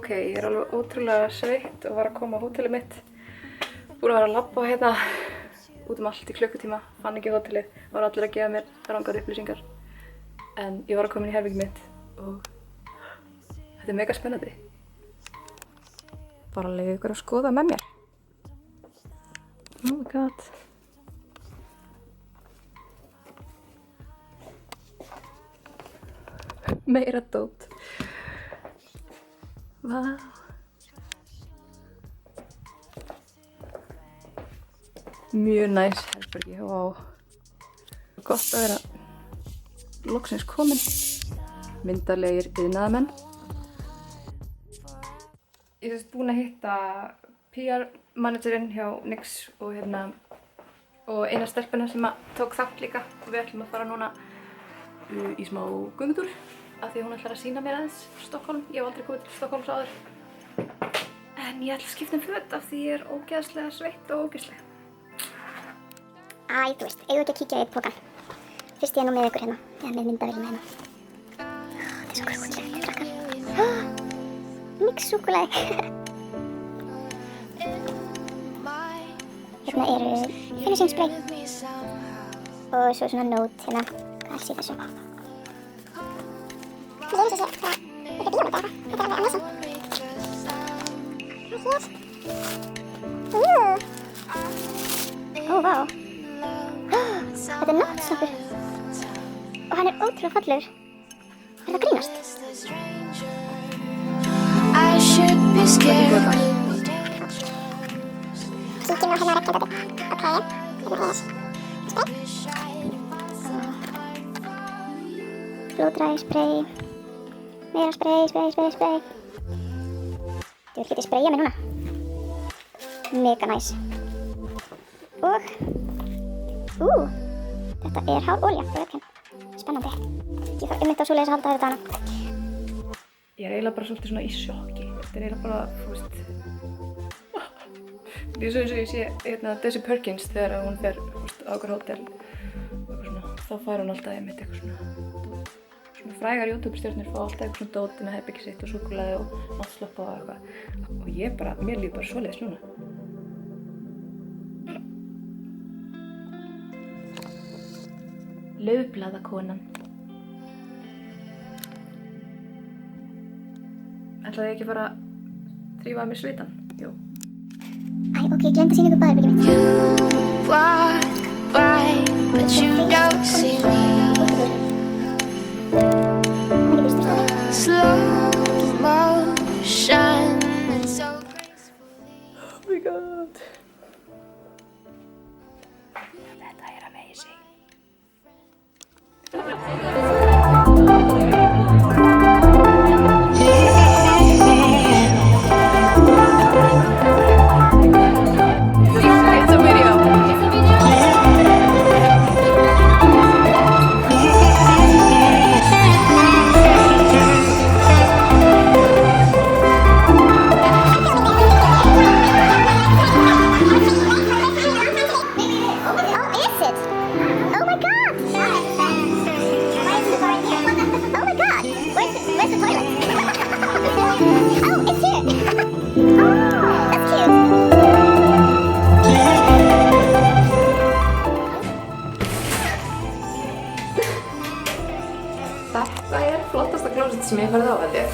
Ok, ég er alveg ótrúlega sveitt og var að koma á hótelið mitt. Búin að vera að labba hérna út allt í klukkutíma, fann ekki hótelið, var allir að gefa mér rangar upplýsingar. En ég var að koma inn í herbergið mitt og þetta er mega spennandi. Bara að leyfa ykkur að skoða með mér. Oh my god. Meira dót. Vá. Mjög næs herbergi og gott að vera loksins komin. Myndarlegir iðnaðarmenn. Ég er búin að hitta PR managerinn hjá NYX og eina stelpuna sem tók þátt líka og við ætlum að fara núna í smá göngutúr af því að hún ætlar að sýna mér aðeins Stockholm. Ég hef aldrei komið til Stockholms áður. En ég ætla að skipta föt af því ég er ógeðslega sveitt og ógeðsleg. Æ, þú veist, eigum við ekki að kíkja í pokann. Fyrst ég er nú með ykkur hérna, eða með myndavélina hérna. Þetta er svo krúllegt, krakkar. NYX súkkulaði. Hérna eru finishing spray. Og svo svona note hérna. Hvað sé þessu? Ég eins og sé, þetta er bíómynd eða eitthvað. Þetta er alveg amazing. Hvað er hér? Ó, vá. Þetta er náttsnappur. Og hann er ótrúlega fallegur. Er það grínast? Kíkjum nú hérna á regnbóti. Ok, hérna er spray. Blóðdræði spray. Meira spray. Þú vil getið sprayja mig núna. Mega næs. Og þetta er hár olía frá webcam. Spennandi. Ég þarf einmitt á svoleiðis að halda þetta hana. Ég er eiginlega bara svolítið svona í sjokki. Þetta er eiginlega bara, þú veist. Þetta er svo eins og ég sé Desi Perkins þegar hún fer á okkur hótel. Þá fær hún alltaf einmitt eitthvað svona frægar YouTube-stjörnur fá alltaf eitthvað svona dót með herbergið sitt og súkkulaði og náttslopp og eitthvað. Og mér líður bara svoleiðis núna. Laufblaðakonan. Ætlaði ég ekki bara að þrífa að mér svitann? Jú. Æ, ok, ég glemdi að sýna ykkur baðherbergið mitt. You walk by, but you don't see me. Slow motion and so gracefully. Oh my god. Þetta er amazing. Þetta er flottasta klósett sem ég hef farið á, held ég.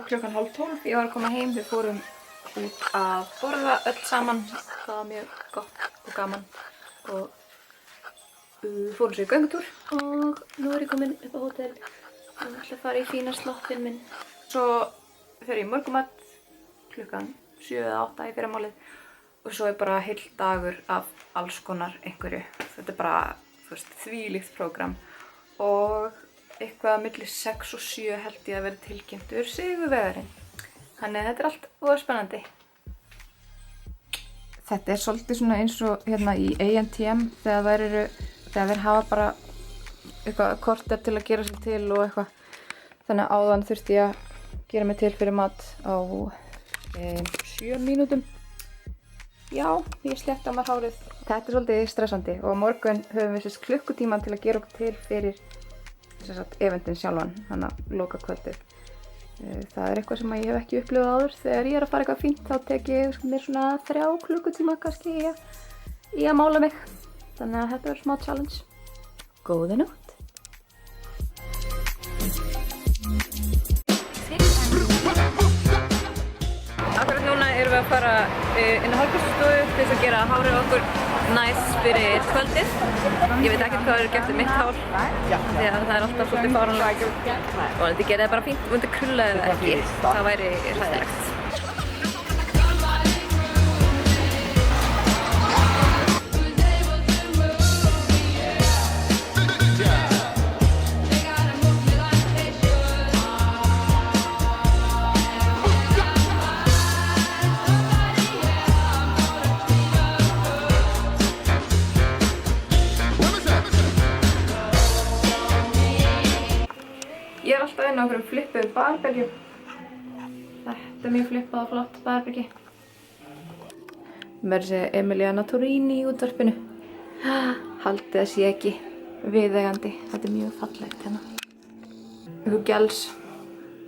Klukkan 11:30, ég var að koma heim, við fórum út að borða öll saman. Það var mjög gott og gaman og fórum svo í göngutúr og nú er ég komin upp á hótel og ætla að fara í fína sloppinn minn. Svo fer ég í morgumat klukkan 7 eða 8 í fyrramálið og svo er bara heill dagur af alls konar einhverju. Þetta er bara, þú veist, þvílíkt prógram og eitthvað milli 6 og 7 held ég að vera tilkynntur sigurvegarinn. Þannig að þetta er allt voða spennandi. Þetta er svolítið svona eins og hérna í ANTM þegar þeir hafa bara eitthvað korter til að gera sér til og eitthvað. Þannig að áðan þurfti ég að gera mig til fyrir mat á 7 mínútum. Já, ég sleppti á mér hárið. Þetta er svolítið stressandi og á morgun höfum við klukkutíma til að gera okkur til fyrir eventin sjálfan, þannig að loka kvöldið. Það er eitthvað sem ég hef ekki upplifað áður. Þegar ég er að fara eitthvað fínt þá tek ég mér svona 3 klukkutíma kannski í að mála mig. Þannig að þetta verður smá challenge. Góða nótt! Akkurat núna erum við að fara inn á hárgreiðslustofu til þess að gera hárið okkur næs fyrir kvöldið. Ég veit ekkert hvað er gert mitt hár því að það er alltaf svolítið fáránlegt og þetta gerði bara fínt og myndi krulla eða ekki. Það væri hræðilegt. Ég er alltaf inn á einhverjum flippuðum barbergjum. Þetta er mjög flippað og flott barbergi. Mér sé Emiliana Torrini í útvarpinu. Haldið að sé ekki viðeigandi. Þetta er mjög fallegt hérna. Einhver gels,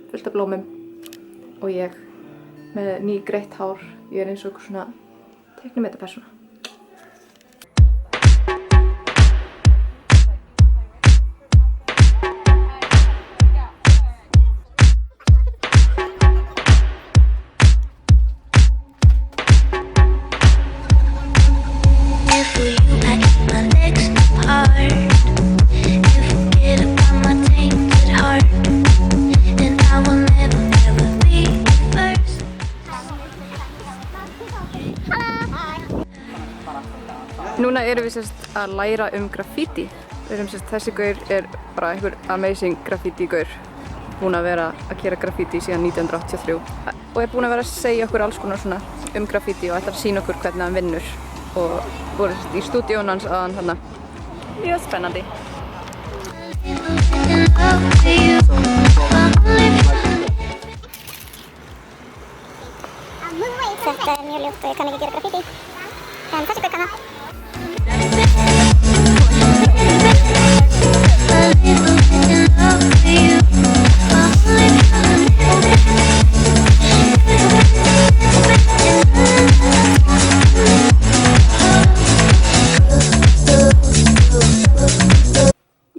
fullt af blómum og ég með nýgreitt hár. Ég er eins og einhver svona teiknimyndapersóna. Núna erum við að læra graffiti. Þessi gaur er bara einhver amazing graffiti gaur. Búinn að vera að gera graffiti síðan 1983 og er búinn að vera að segja okkur alls konar svona graffiti og ætlar að sýna okkur hvernig hann vinnur og voru í stúdíónu hans aðan þarna. Mjög spennandi. Þetta er mjög ljótt og ég kann ekki gera graffiti. En þessi gaur kann það.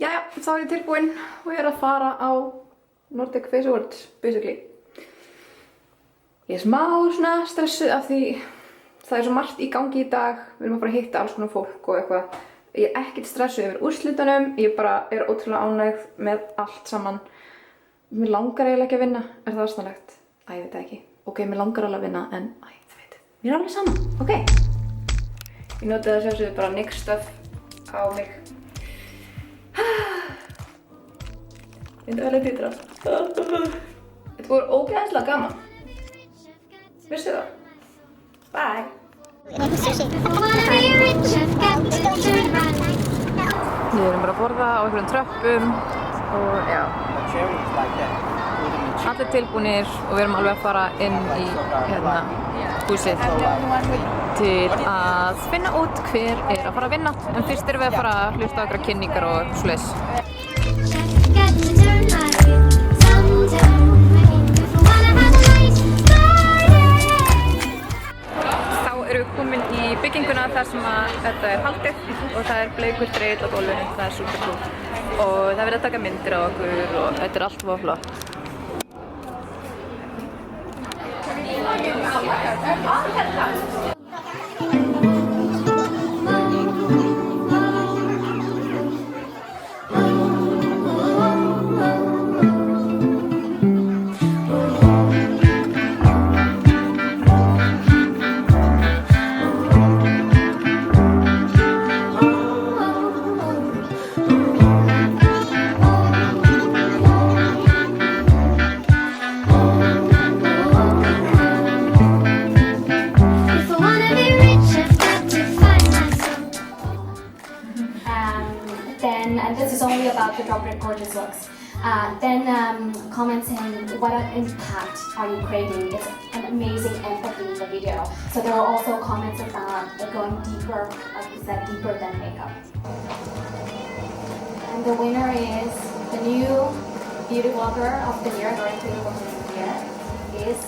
Jæja, þá er ég tilbúin og ég er að fara á Nordic Face Awards, basically. Ég er smá svona stressuð af því það er svo margt í gangi í dag. Við erum að fara að hitta alls konar fólk og eitthvað. Ég er ekkert stressuð yfir úrslitunum. Ég bara er ótrúlega ánægð með allt saman. Mér langar eiginlega ekki að vinna. Er það aðstæðanlegt? Æ, ég veit það ekki. Ok, mér langar alveg að vinna, en þú veit. Mér er alveg saman, ok? Ég notaði að sjálfsögðu bara NYX stuff á mig. Ég myndi vel að titra. Þetta voru ógeðslega gaman. Vistu það? Bye! Við erum bara að borða á einhverjum tröppum og já. Allir tilbúnir og við erum alveg að fara inn í húsið til að finna út hver er að fara að vinna. En fyrst erum við að fara að hlusta á einhverja kynningar og svoleiðis. Komin í bygginguna þar sem þetta er haldið og það er bleikur dregill á gólfinu, það er super cool og það verður að taka myndir á okkur og þetta er allt voða flott. to drop your gorgeous looks. Then comment saying what impact are you creating? It's an amazing empathy in the video. So there are also comments about going deeper, like you said, deeper than makeup. And the winner is the new beauty blogger of the year, North Beauty Blogger of the year, is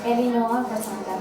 Elinor Rosanda.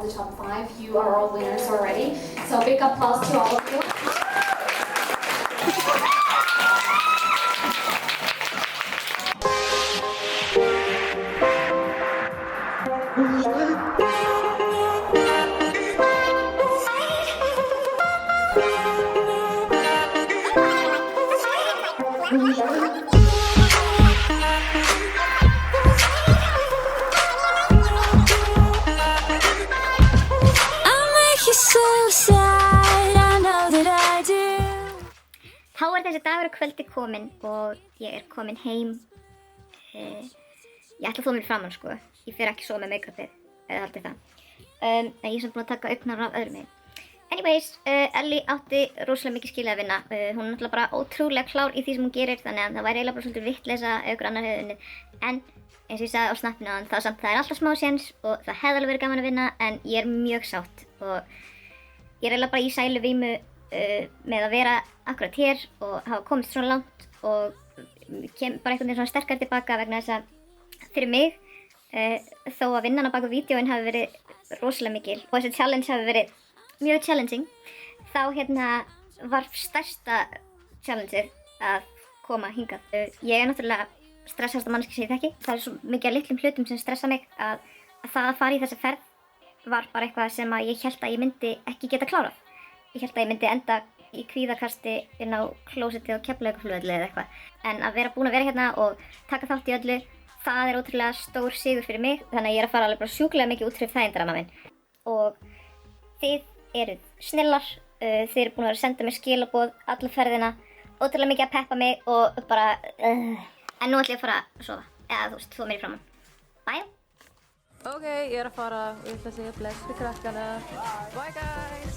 The top 5, you are all winners already. So big applause to all of you. Þá þessi dagur og kvöldi komin og ég komin heim. Ég ætla að þvo mér framan sko. Ég fer ekki svo með make-upið, eða haldið það. En ég er samt búin að taka augnar af öðrum megin. Anyways, Ellie átti rosalega mikið skilið að vinna. Hún er náttúrulega bara ótrúlega klár í því sem hún gerir, þannig að það væri eiginlega bara svolítið vittleysa ef ykkur annar hefði unnið. En eins og ég sagði á snappinu áðan, það er alltaf smá séns og það hefði alveg verið gaman að vinna, en ég er mjög sátt og ég er eiginlega bara í sælu vímu með að vera akkurat hér og hafa komist svona langt og kem bara einhvern veginn svona sterkar tilbaka vegna þess að fyrir mig þó að vinnan á baku vídeóin hafi verið rosalega mikil og þessi challenge hafi verið mjög challenging, þá var stærsta challengeið að koma hingað. Ég er náttúrulega stressasta manneskja sem ég þekki. Það er svo mikið af litlum hlutum sem stressa mig að það að fara í þessa ferð var bara eitthvað sem að ég hélt að ég myndi ekki geta klárað. Ég hélt að ég myndi enda í kvíðakasti inn á klósettið á Keflavíkurflugvelli eða eitthvað. En að vera búin að vera hérna og taka þátt í öllu, það er ótrúlega stór sigur fyrir mig. Þannig að ég er að fara alveg bara sjúklega mikið út fyrir þægindaramma minn. Og þið eruð snillar, þið eru búin að vera að senda mér skilaboð alla ferðina, ótrúlega mikið að peppa mig og bara... En nú ætlum ég að fara að sofa, eða þú veist, þvo mér í framan. Bye! Ok, ég er að fara og ég ætla að segja bless við krakkana. Bye guys!